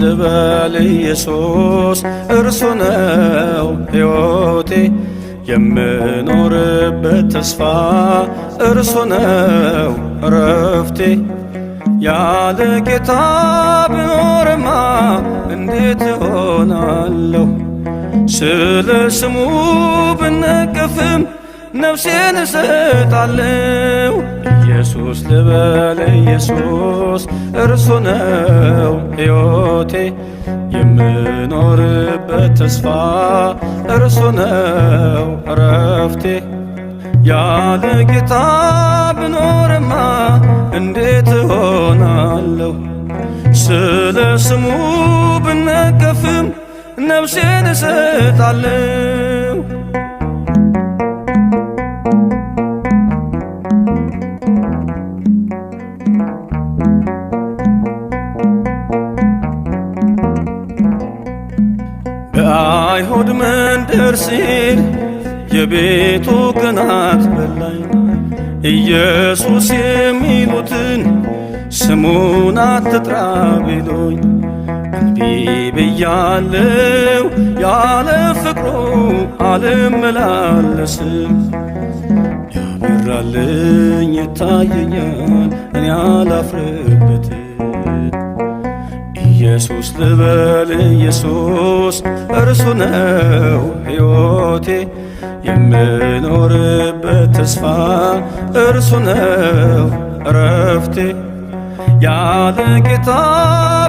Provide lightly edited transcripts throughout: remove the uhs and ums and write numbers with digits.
ልበል ኢየሱስ እርሱ ነው ሕይወቴ የምኖርበት ተስፋ እርሱ ነው እረፍቴ። ያለ ጌታ ብኖርማ እንዴት እሆናለሁ? ስለ ስሙ ብነቀፍም ነፍሴን እሰጣለሁ። ኢየሱስ ልበል ኢየሱስ እርሱ ነው ሕይወቴ የምኖርበት ተስፋ እርሱ ነው እረፍቴ። ያለ ጌታ ብኖርማ እንዴት እሆናለሁ? ስለ ስሙ ብነቀፍም ነፍሴን እሰጣለሁ። በአይሁድ መንደር ሲል የቤቱ ቅናት በላኝ። ኢየሱስ የሚሉትን ስሙን አትጥራ ቢሉኝ እንቢ ብያለው። ያለ ፍቅሩ አልመላለስም። ያበራልኝ ይታየኛል እኔ አላፍርበትም። ኢየሱስ ልበል ኢየሱስ እርሱ ነው ሕይወቴ የምኖርበት ተስፋ እርሱ ነው እረፍቴ። ያለ ጌታ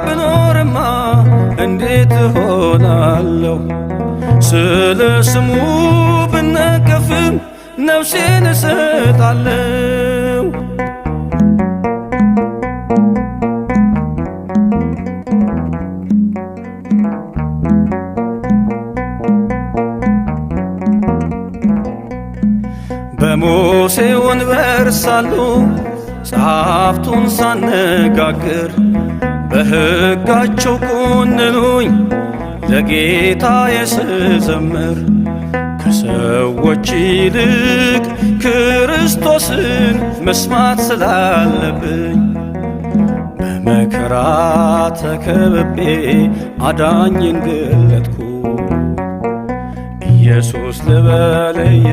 ብኖርማ እንዴት እሆናለሁ? ስለ ስሙ ብነቀፍም ነፍሴን እሰጣለሁ። በሙሴ ወንበር ሳሉ ጸሐፍቱን ሳነጋግር በሕጋቸው ኮንኑኝ ለጌታዬ ስዘምር። ከሰዎች ይልቅ ክርስቶስን መስማት ስላለብኝ በመከራ ተከብቤ አዳኝን ገለጥኩ። ኢየሱስ ልበል